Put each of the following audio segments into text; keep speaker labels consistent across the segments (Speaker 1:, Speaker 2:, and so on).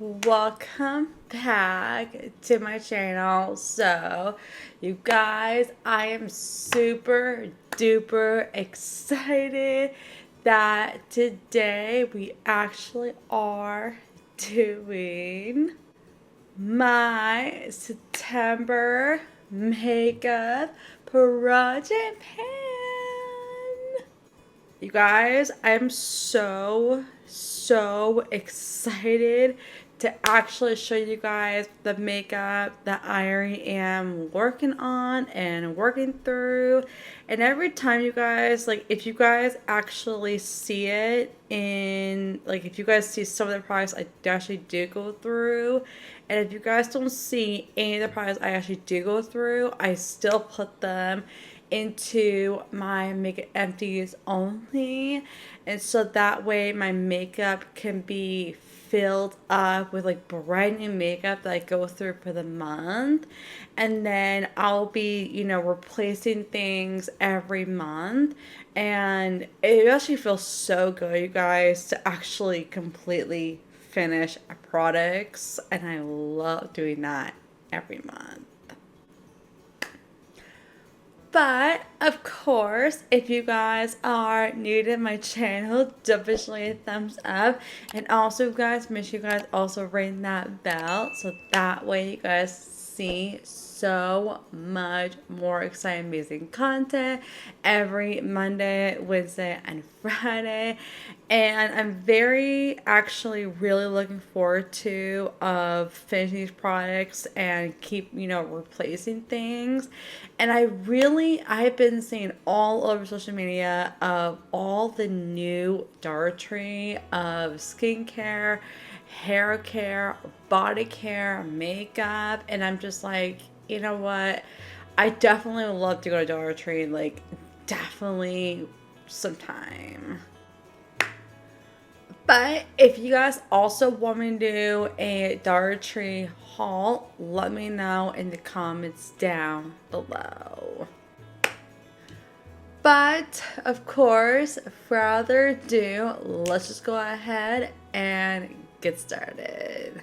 Speaker 1: welcome back to my channel. So, you guys, I am super duper excited that today we actually are doing my September makeup project pan. You guys, I'm so excited to actually show you guys the makeup that I already am working on and working through. And every time you guys, like, if you guys actually see it in, like, if you guys see some of the products I actually do go through, and if you guys don't see any of the products I actually do go through, I still put them into my makeup empties only, and so that way my makeup can be filled up with like brand new makeup that I go through for the month, and then I'll be replacing things every month, and it actually feels so good, you guys, to actually completely finish products, and I love doing that every month. But of course, if you guys are new to my channel, definitely a thumbs up. And also, guys, make sure you guys also ring that bell so that way you guys see so much more exciting, amazing content every Monday, Wednesday, and Friday. And I'm very actually really looking forward to finishing these products and keep replacing things. And I've been seeing all over social media of all the new Dollar Tree of skincare, hair care, body care, makeup, and I'm just like, you know what? I definitely would love to go to Dollar Tree, like, definitely sometime. But if you guys also want me to do a Dollar Tree haul, let me know in the comments down below. But of course, further ado, let's just go ahead and get started.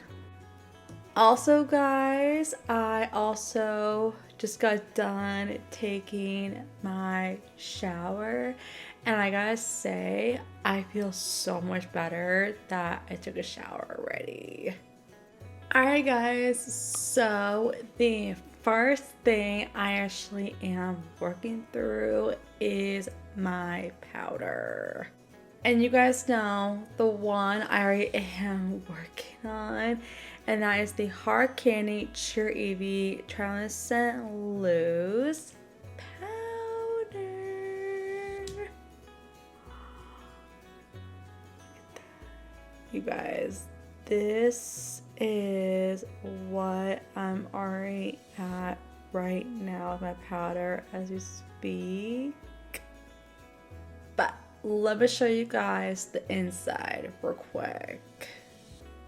Speaker 1: Also, guys, I also just got done taking my shower, and I gotta say, I feel so much better that I took a shower already. Alright, guys, so the first thing I actually am working through is my powder. And you guys know the one I already am working on, and that is the Hard Candy Cheer Evie Translucent Loose Powder. You guys, this is what I'm already at right now with my powder as we speak. But let me show you guys the inside real quick.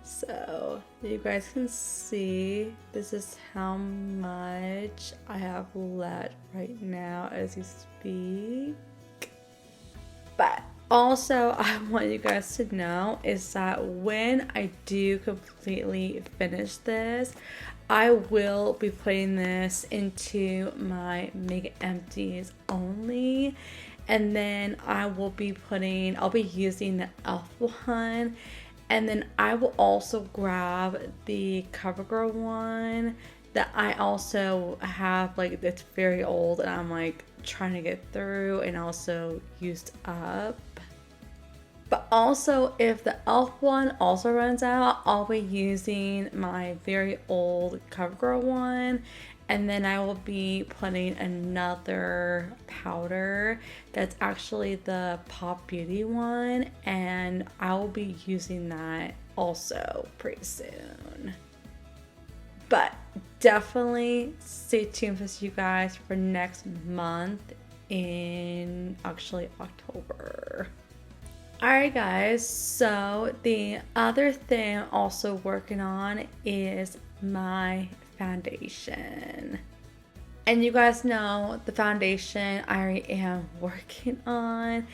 Speaker 1: So you guys can see this is how much I have left right now as we speak. But also, I want you guys to know is that when I do completely finish this, I will be putting this into my makeup empties only. And then I'll be using the e.l.f. one. And then I will also grab the CoverGirl one that I also have, like, it's very old and I'm like trying to get through and also used up. But also, if the e.l.f. one also runs out, I'll be using my very old CoverGirl one, and then I will be putting another powder that's actually the Pop Beauty one, and I will be using that also pretty soon. But definitely stay tuned with you guys for next month in actually October. Alright, guys, so the other thing I'm also working on is my foundation. And you guys know the foundation I already am working on,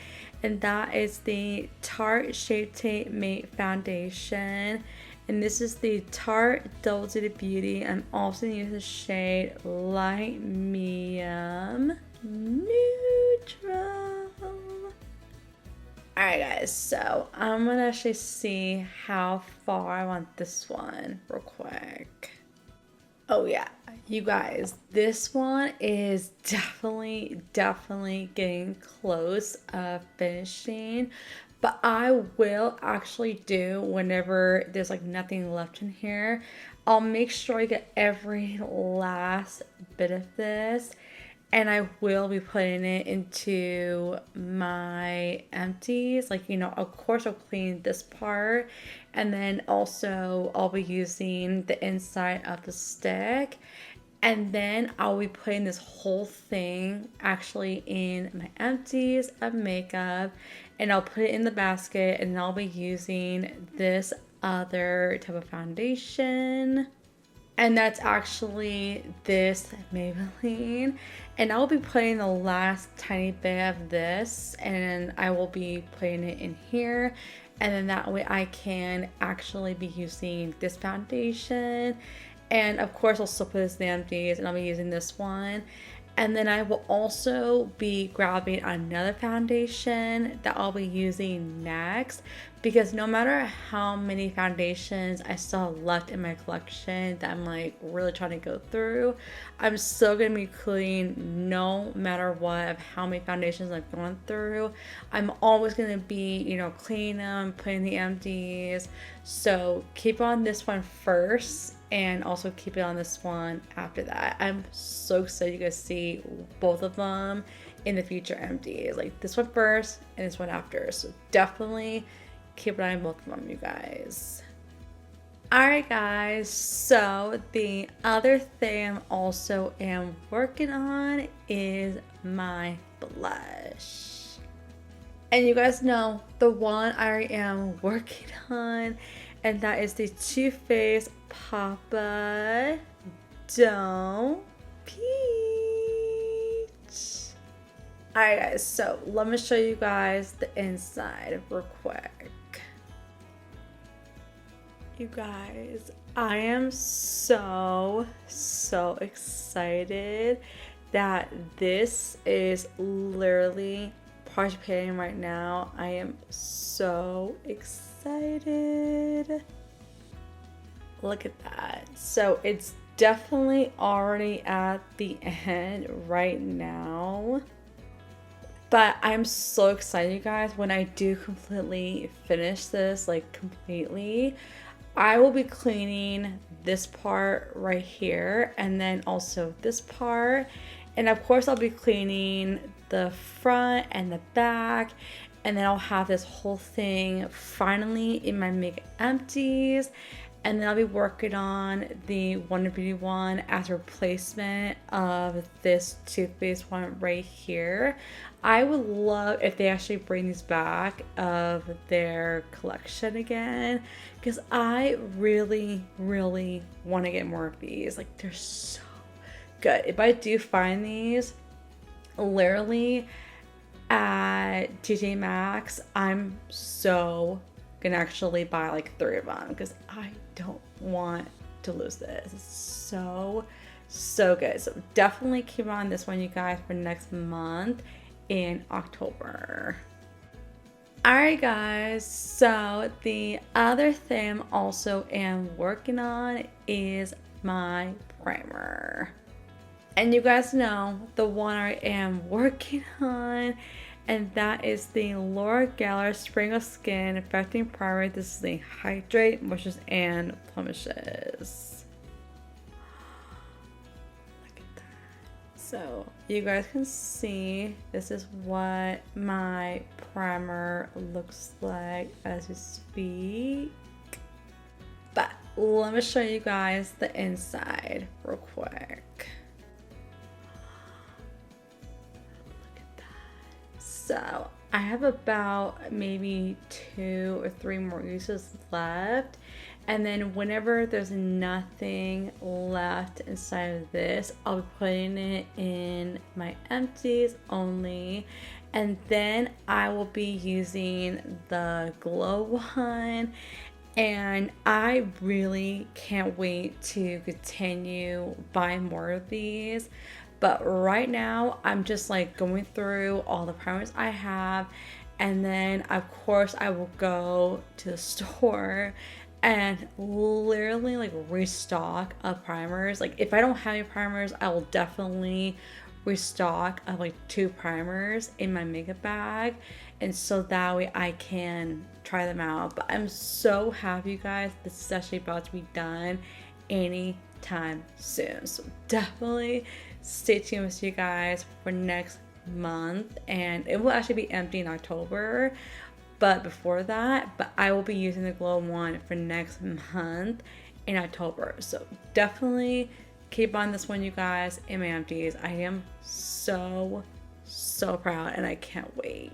Speaker 1: and that is the Tarte Shape Tape Matte Foundation. And this is the Tarte Double Duty Beauty. I'm also going to use the shade Light Medium Neutral. Alright guys, so I'm going to actually see how far I want this one real quick. Oh yeah, you guys, this one is definitely getting close finishing. But I will actually do whenever there's like nothing left in here. I'll make sure I get every last bit of this. And I will be putting it into my empties. Like, you know, of course I'll clean this part. And then also I'll be using the inside of the stick. And then I'll be putting this whole thing actually in my empties of makeup. And I'll put it in the basket. And I'll be using this other type of foundation. And that's actually this Maybelline. And I'll be putting the last tiny bit of this, and I will be putting it in here. And then that way I can actually be using this foundation. And of course I'll still put this in the empties, and I'll be using this one. And then I will also be grabbing another foundation that I'll be using next, because no matter how many foundations I still have left in my collection that I'm like really trying to go through, I'm still going to be clean no matter what of how many foundations I've gone through. I'm always going to be, you know, cleaning them, putting the empties. So keep on this one first, and also keep it on this one after that. I'm so excited you guys see both of them in the future empties. Like this one first and this one after. So definitely keep an eye on both of them, you guys. Alright guys, so the other thing I'm also am working on is my blush. And you guys know the one I am working on, and that is the Too Faced Papa Don't Peach. Alright guys, so let me show you guys the inside real quick. You guys, I am so excited that this is literally participating right now. I am so excited. Look at that. So it's definitely already at the end right now. But I'm so excited, you guys. When I do completely finish this, like completely, I will be cleaning this part right here, and then also this part. And of course I'll be cleaning the front and the back, and then I'll have this whole thing finally in my makeup empties. And then I'll be working on the Wonder Beauty one as a replacement of this Too Faced one right here. I would love if they actually bring these back of their collection again, because I really want to get more of these. Like, they're so good. If I do find these literally at TJ Maxx, I'm so gonna actually buy like 3 of them, because I don't want to lose this. It's so good. So definitely keep on this one, you guys, for next month in October. Alright guys, so the other thing I also am working on is my primer. And you guys know the one I am working on, and that is the Laura Geller Sprinkle Skin Affecting Primer. This is the Hydrate, Moistures, and Blemishes. Look at that. So you guys can see this is what my primer looks like as we speak. But let me show you guys the inside real quick. So I have about maybe 2 or 3 more uses left, and then whenever there's nothing left inside of this, I'll be putting it in my empties only, and then I will be using the glow one. And I really can't wait to continue buying more of these. But right now, I'm just like going through all the primers I have. And then, of course, I will go to the store and literally like restock of primers. Like, if I don't have any primers, I will definitely restock of like 2 primers in my makeup bag, and so that way I can try them out. But I'm so happy, you guys, this is actually about to be done anytime soon, so definitely stay tuned with you guys for next month. And it will actually be empty in October, but before that, but I will be using the glow one for next month in October, so definitely keep on this one, you guys, in my empties. I am so proud and I can't wait.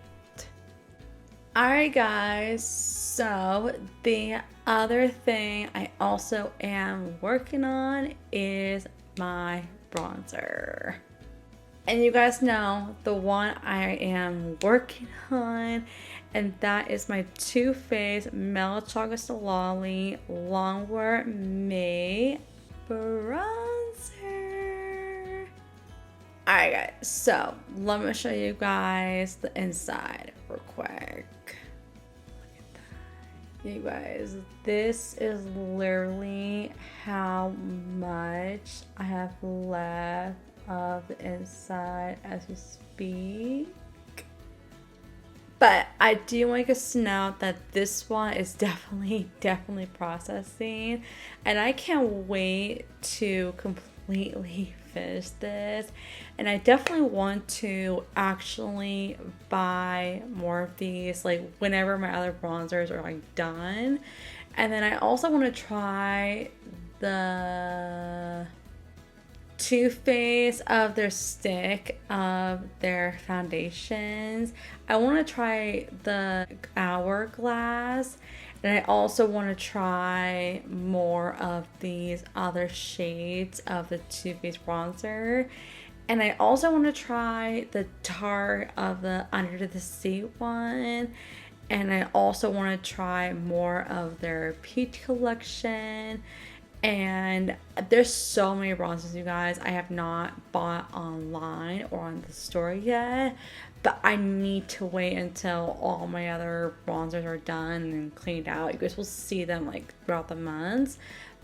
Speaker 1: Alright guys, so the other thing I also am working on is my bronzer. And you guys know the one I am working on, and that is my Too Faced Mellow Chocolate Solali Longwear May bronzer. Alright guys, so let me show you guys the inside real quick. Look at that. You guys, this is literally how much I have left of the inside as we speak. But I do want to snout that this one is definitely processing, and I can't wait to completely finish this. And I definitely want to actually buy more of these, like whenever my other bronzers are like done. And then I also want to try the Too Faced of their stick of their foundations. I want to try the Hourglass, and I also want to try more of these other shades of the Too Faced bronzer. And I also want to try the Tarte of the Under the Sea one. And I also want to try more of their Peach collection. And there's so many bronzers, you guys, I have not bought online or on the store yet, but I need to wait until all my other bronzers are done and cleaned out. You guys will see them like throughout the months,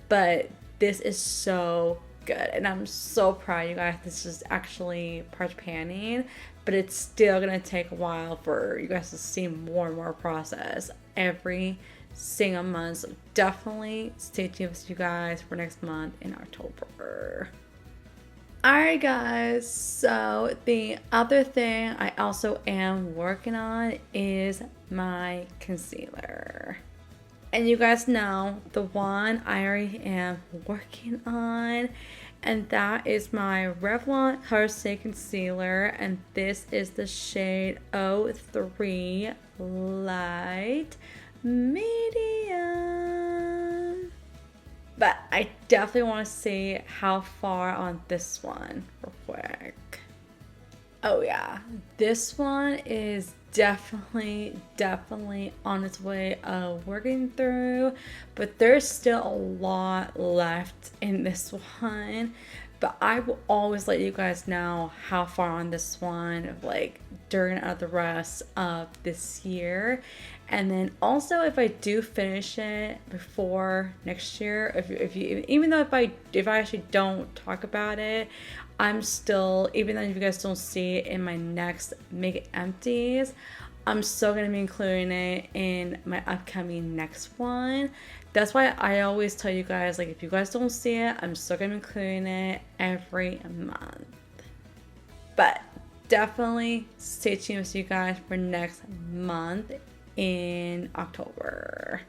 Speaker 1: but this is so good and I'm so proud, you guys. This is actually part panning, but it's still gonna take a while for you guys to see more and more process every single month. So definitely stay tuned with you guys for next month in October. Alright guys, so the other thing I also am working on is my concealer. And you guys know the one I already am working on, and that is my Revlon Color Stay Concealer, and this is the shade 03 Light Medium. But I definitely want to see how far on this one real quick. Oh yeah, this one is definitely on its way of working through, but there's still a lot left in this one. But I will always let you guys know how far on this one, like during the rest of this year. And then also, if I do finish it before next year, if you even though if I actually don't talk about it, I'm still, even though you guys don't see it in my next Make It Empties, I'm still gonna be including it in my upcoming next one. That's why I always tell you guys, like, if you guys don't see it, I'm still gonna be including it every month. But definitely stay tuned with you guys for next month in October.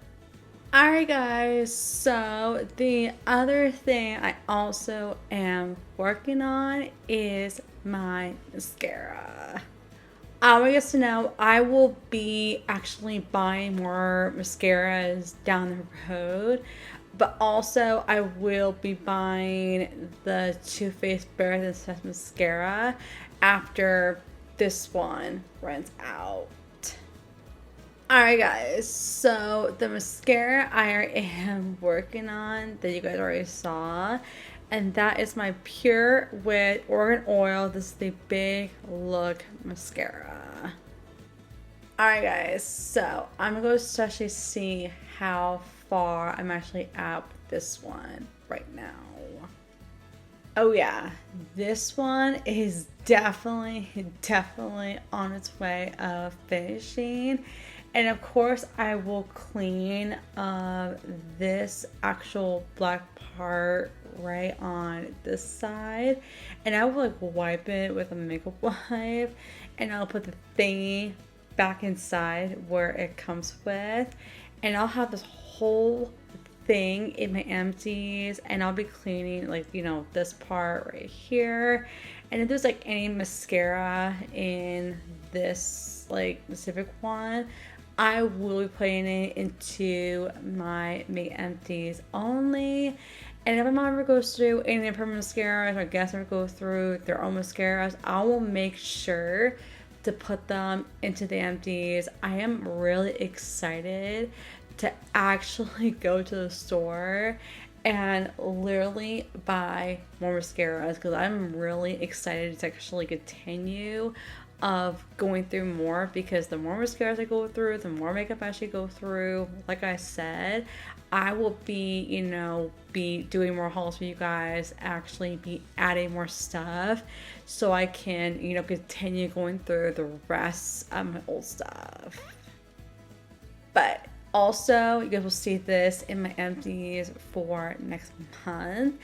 Speaker 1: Alright guys, so the other thing I also am working on is my mascara. I want you guys to know I will be actually buying more mascaras down the road, but also I will be buying the Too Faced Bare and Stuff mascara after this one runs out. Alright guys, so the mascara I am working on that you guys already saw, and that is my Pure with Organ Oil. This is the Big Look mascara. Alright guys, so I'm going to actually see how far I'm actually at with this one right now. Oh yeah, this one is definitely on its way of finishing. And of course I will clean this actual black part right on this side. And I will like wipe it with a makeup wipe. And I'll put the thingy back inside where it comes with. And I'll have this whole thing in my empties, and I'll be cleaning like, you know, this part right here. And if there's like any mascara in this like specific one, I will be putting it into my make empties only. And if my mom ever goes through any of her mascaras, or guests ever go through their own mascaras, I will make sure to put them into the empties. I am really excited to actually go to the store and literally buy more mascaras, because I'm really excited to actually continue of going through more, because the more mascaras I go through, the more makeup I actually go through. Like I said, I will be, you know, be doing more hauls for you guys, actually be adding more stuff so I can, you know, continue going through the rest of my old stuff. But also, you guys will see this in my empties for next month.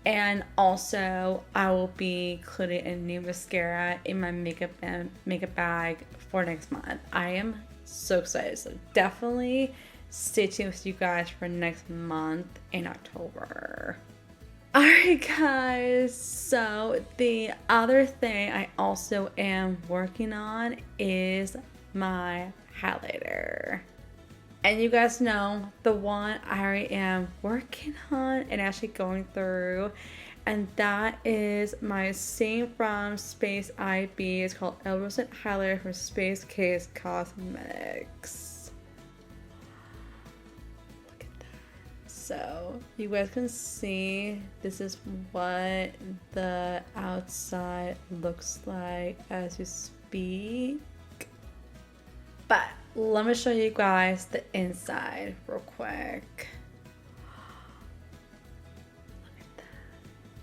Speaker 1: And also, I will be including a new mascara in my makeup bag for next month. I am so excited. So definitely stay tuned with you guys for next month in October. Alright guys, so the other thing I also am working on is my highlighter. And you guys know the one I already am working on and actually going through, and that is my same from Space IB. It's called Elrosent Highlighter from Space Case Cosmetics. Look at that. So you guys can see this is what the outside looks like as you speak. But let me show you guys the inside real quick. Look at that.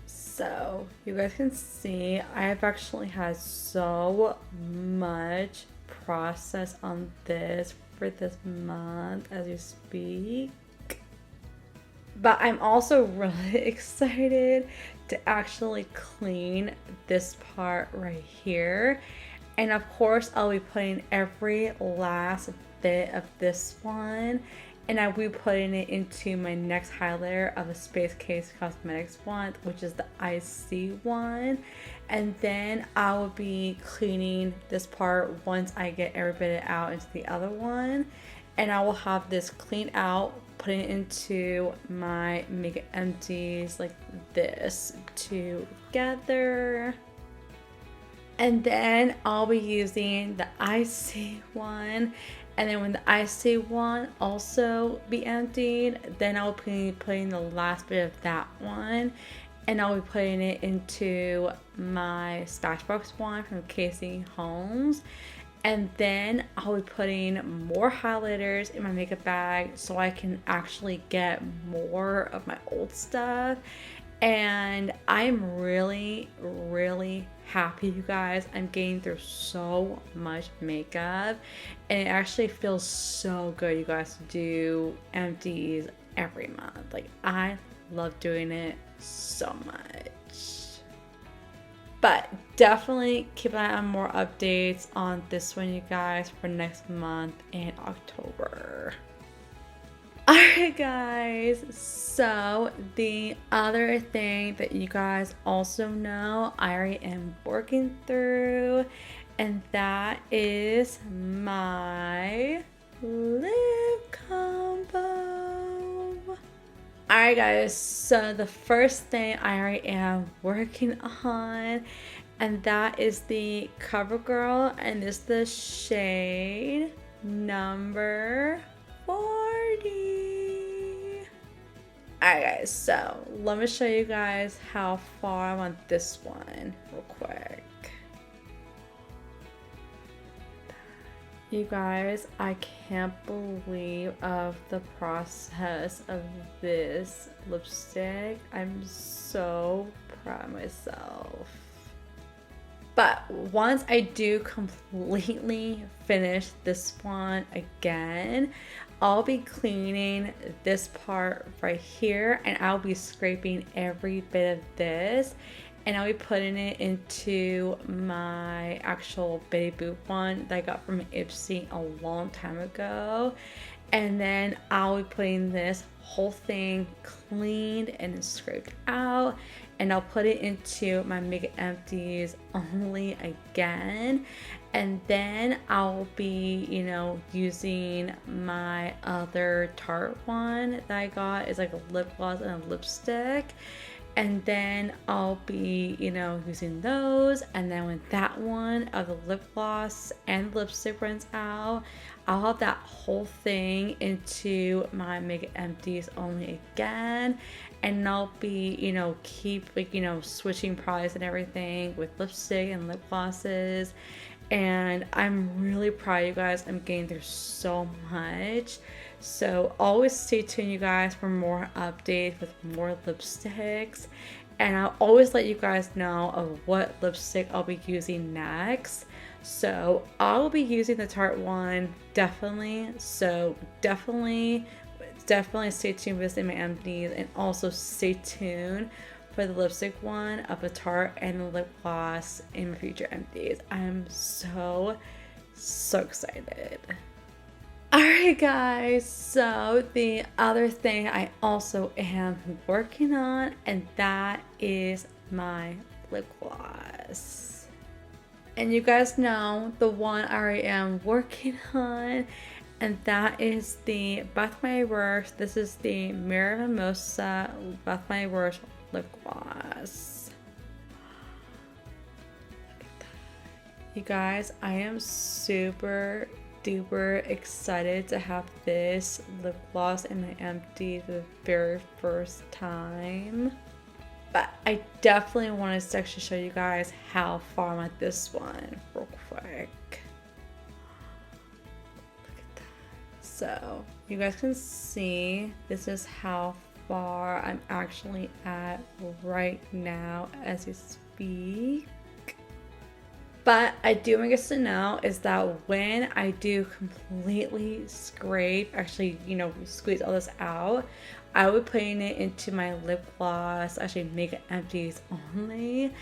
Speaker 1: So you guys can see I've actually had so much process on this for this month as you speak. But I'm also really excited to actually clean this part right here. And of course, I'll be putting every last bit of this one, and I will be putting it into my next highlighter of a Space Case Cosmetics one, which is the IC one. And then I will be cleaning this part once I get every bit out into the other one. And I will have this cleaned out, putting it into my makeup empties like this together. And then I'll be using the IC one. And then when the IC one also be emptied, then I'll be putting the last bit of that one. And I'll be putting it into my Smashbox one from Casey Holmes. And then I'll be putting more highlighters in my makeup bag so I can actually get more of my old stuff. And I'm really happy, you guys. I'm getting through so much makeup, and it actually feels so good, you guys, to do empties every month. Like, I love doing it so much. But definitely keep an eye on more updates on this one, you guys, for next month in October. Alright guys, so the other thing that you guys also know I already am working through, and that is my lip combo. Alright guys, so the first thing I already am working on, and that is the CoverGirl, and this is the shade number 40. Alright guys, so let me show you guys how far I'm on this one real quick. You guys, I can't believe of the process of this lipstick. I'm so proud of myself. But once I do completely finish this one again, I'll be cleaning this part right here and I'll be scraping every bit of this and I'll be putting it into my actual Betty Boop one that I got from Ipsy a long time ago. And then I'll be putting this whole thing cleaned and scraped out and I'll put it into my Make Empties only again. And then I'll be, using my other Tarte one that I got. It's like a lip gloss and a lipstick. And then I'll be, using those. And then when that one of the lip gloss and lipstick runs out, I'll have that whole thing into my Make Empties only again. And I'll be, keep switching products and everything with lipstick and lip glosses. And I'm really proud of you guys. I'm getting through so much. So always stay tuned, you guys, for more updates with more lipsticks. And I'll always let you guys know of what lipstick I'll be using next. So I'll be using the Tarte one, definitely. So definitely stay tuned with this in my empties, and also stay tuned for the lipstick one of the Tarte and the lip gloss in my future empties. I'm so excited. Alright guys, so the other thing I also am working on, and that is my lip gloss. And you guys know the one I am working on, and that is the Bath by Works. This is the Mirror Mimosa Bath by Works lip gloss. You guys, I am super duper excited to have this lip gloss in my empties for the very first time. But I definitely wanted to actually show you guys how far I'm at this one real quick. Look at that. So you guys can see this is how far I'm actually at right now as we speak. But I do want you guys to know is that when I do completely scrape, actually, squeeze all this out, I will be putting it into my lip gloss, actually Make Empties only.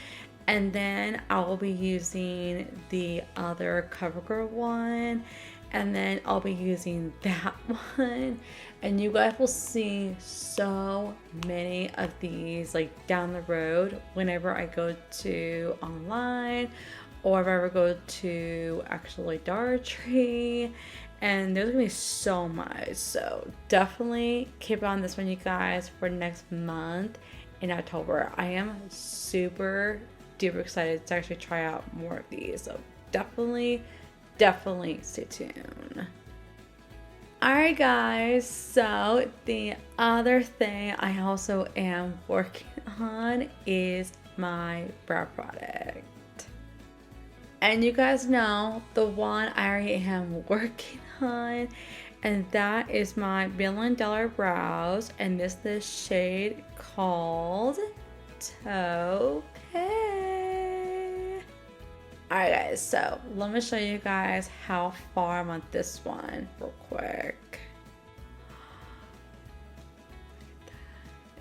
Speaker 1: And then I will be using the other CoverGirl one. And then I'll be using that one. And you guys will see so many of these down the road whenever I go to online, or if I ever go to actually Dollar Tree. And there's gonna be so much. So definitely keep on this one, you guys, for next month in October. I am super duper excited to actually try out more of these. So definitely stay tuned. Alright guys, so the other thing I also am working on is my brow product. And you guys know the one I already am working on, and that is my Billion Dollar Brows, and this is the shade called Taupe. Alright guys, so let me show you guys how far I'm on this one real quick.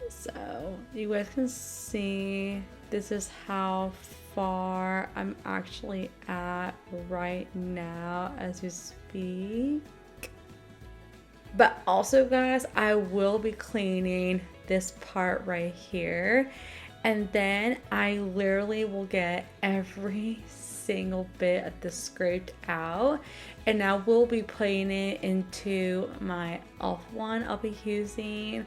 Speaker 1: So you guys can see this is how far I'm actually at right now as we speak. But also guys, I will be cleaning this part right here, and then I literally will get every single bit of this scraped out, and I will be putting it into my e.l.f. one I'll be using,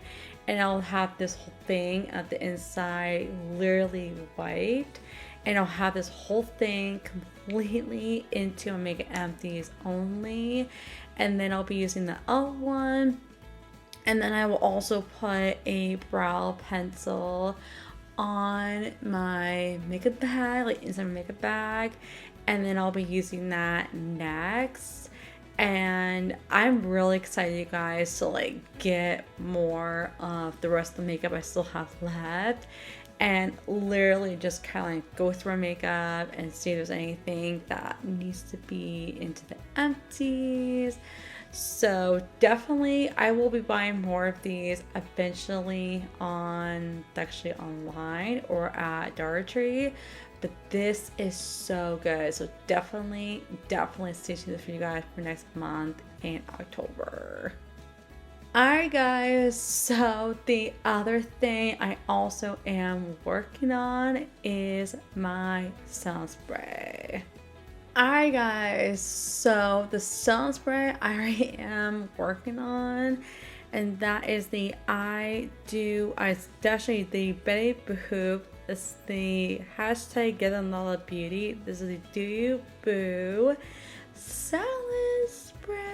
Speaker 1: and I'll have this whole thing at the inside literally wiped, and I'll have this whole thing completely into my Makeup Empties only. And then I'll be using the other one. And then I will also put a brow pencil on my makeup bag, like inside my makeup bag. And then I'll be using that next. And I'm really excited, you guys, to like get more of the rest of the makeup I still have left. And literally just kind of like go through my makeup and see if there's anything that needs to be into the empties. So definitely I will be buying more of these eventually actually online or at Dollar Tree. But this is so good. So definitely stay tuned for you guys for next month in October. Alright guys, so the other thing I also am working on is my sun spray. Alright guys, so the sun spray I already am working on, and that is the it's actually the Betty Boop. It's the hashtag Get Another Beauty. This is the Do You Boo Salad Spray.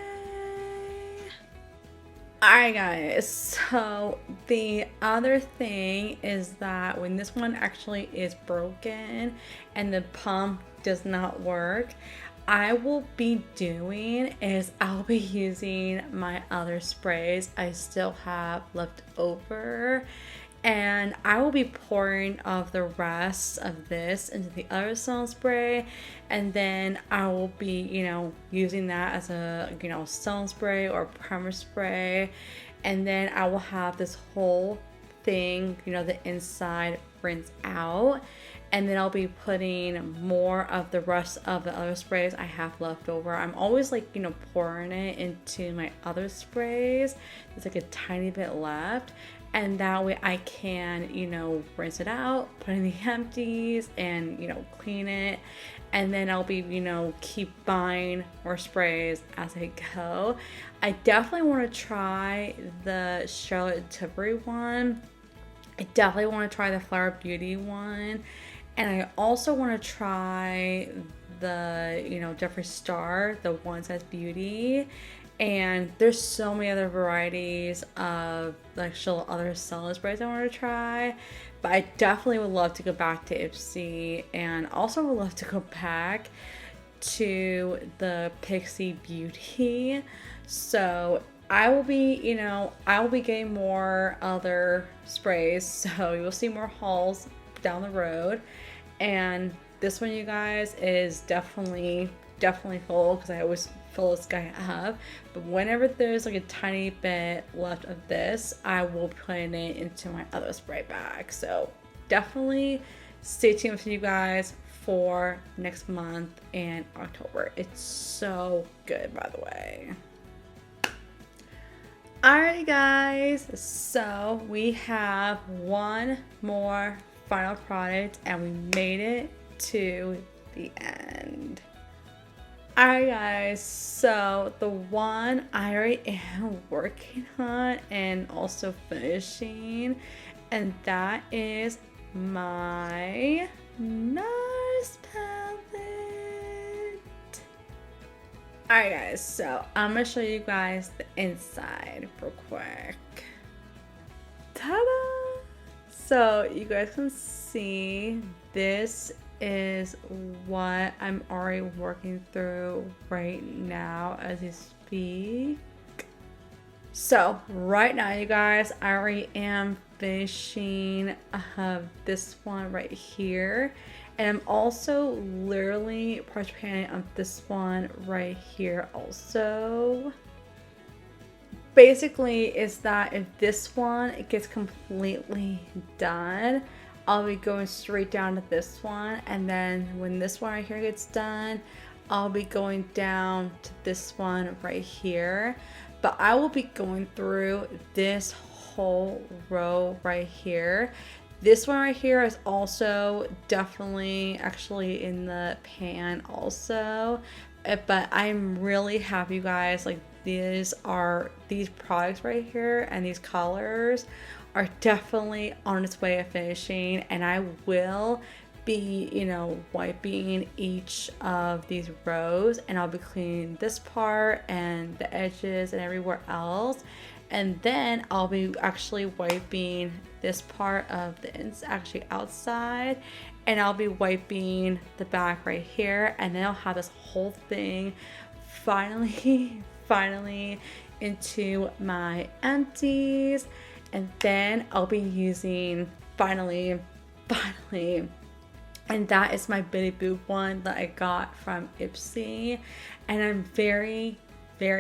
Speaker 1: Alright guys, so the other thing is that when this one actually is broken and the pump does not work, I will be doing is I'll be using my other sprays I still have left over, and I will be pouring of the rest of this into the other sun spray, and then I will be, using that as a, sun spray or primer spray, and then I will have this whole thing, the inside rinse out, and then I'll be putting more of the rest of the other sprays I have left over. I'm always like, pouring it into my other sprays. There's like a tiny bit left. And that way I can, rinse it out, put in the empties, and, clean it. And then I'll be, keep buying more sprays as I go. I definitely want to try the Charlotte Tilbury one. I definitely want to try the Flower Beauty one. And I also want to try the, Jeffree Star, the One Size Beauty. And there's so many other varieties of actual other salad sprays I want to try. But I definitely would love to go back to Ipsy, and also would love to go back to the Pixie Beauty. So I will be, getting more other sprays. So you'll see more hauls down the road. And this one, you guys, is definitely full because I always fill this guy up. But whenever there's like a tiny bit left of this, I will put it into my other spray bag. So definitely stay tuned with you guys for next month in October. It's so good, by the way. Alright guys, so we have one more final product and we made it to the end. Alright guys, so the one I already am working on and also finishing, and that is my NARS palette. Alright guys, so I'm going to show you guys the inside real quick. Ta-da! So you guys can see this is what I'm already working through right now as you speak. So right now, you guys, I already am finishing this one right here, and I'm also literally pressure painting on this one right here also. Basically is that if this one gets completely done, I'll be going straight down to this one, and then when this one right here gets done, I'll be going down to this one right here. But I will be going through this whole row right here. This one right here is also definitely actually in the pan also, but I'm really happy, you guys. Like, these products right here and these colors are definitely on its way of finishing, and I will be, you know, wiping each of these rows, and I'll be cleaning this part and the edges and everywhere else. And then I'll be actually wiping this part of the actually outside, and I'll be wiping the back right here, and then I'll have this whole thing finally into my empties. And then I'll be using finally, and that is my Bitty Boob one that I got from Ipsy, and I'm very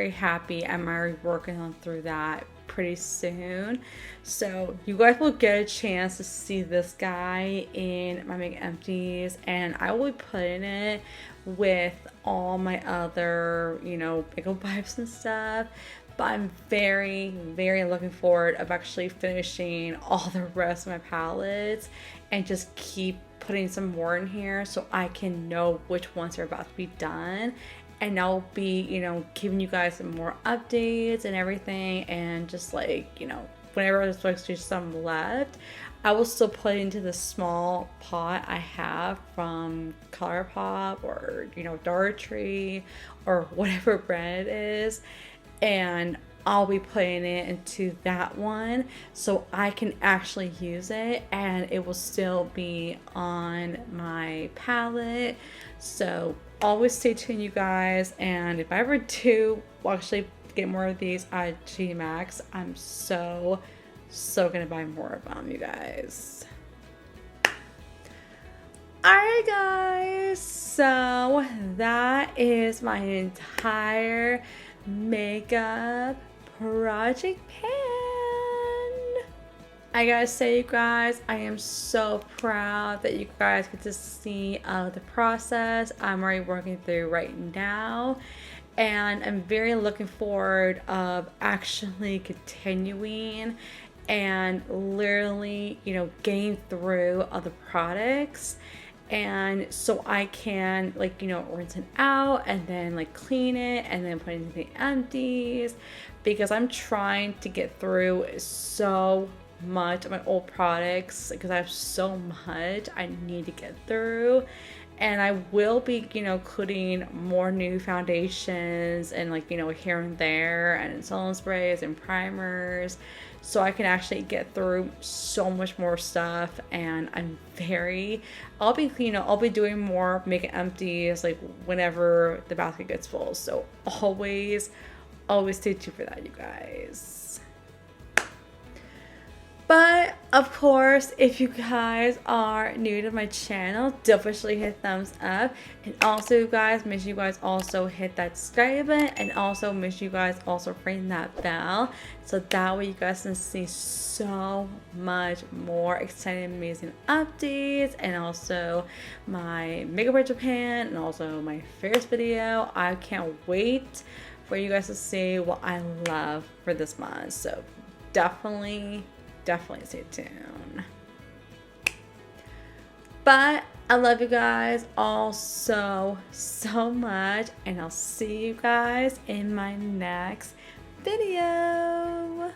Speaker 1: happy. I'm already working on through that pretty soon, so you guys will get a chance to see this guy in my makeup empties, and I will be putting it with all my other, you know, makeup wipes and stuff. But I'm very looking forward of actually finishing all the rest of my palettes and just keep putting some more in here so I can know which ones are about to be done. And I'll be, you know, giving you guys some more updates and everything, and just like, you know, whenever there's actually some left, I will still put it into the small pot I have from ColourPop or, you know, Dollar Tree or whatever brand it is, and I'll be putting it into that one so I can actually use it and it will still be on my palette. So always stay tuned, you guys, and if I ever do actually get more of these at G Max, I'm so gonna buy more of them, you guys. Alright guys, so that is my entire makeup project pan. I gotta say, you guys, I am so proud that you guys get to see the process I'm already working through right now, and I'm very looking forward of actually continuing and literally, you know, getting through other products, and so I can, like, you know, rinse it out and then like clean it and then put it into the empties, because I'm trying to get through so much of my old products because I have so much I need to get through. And I will be, you know, including more new foundations and, like, you know, here and there, and installment sprays and primers, so I can actually get through so much more stuff. And I'll be doing more makeup empties like whenever the basket gets full. So always stay tuned for that, you guys. But of course, if you guys are new to my channel, definitely hit thumbs up, and also, you guys, make sure you guys also hit that subscribe button, and also make sure you guys also ring that bell, so that way you guys can see so much more exciting, amazing updates, and also my makeup project pan, and also my first video. I can't wait for you guys to see what I love for this month. So definitely stay tuned. But I love you guys all so much, and I'll see you guys in my next video.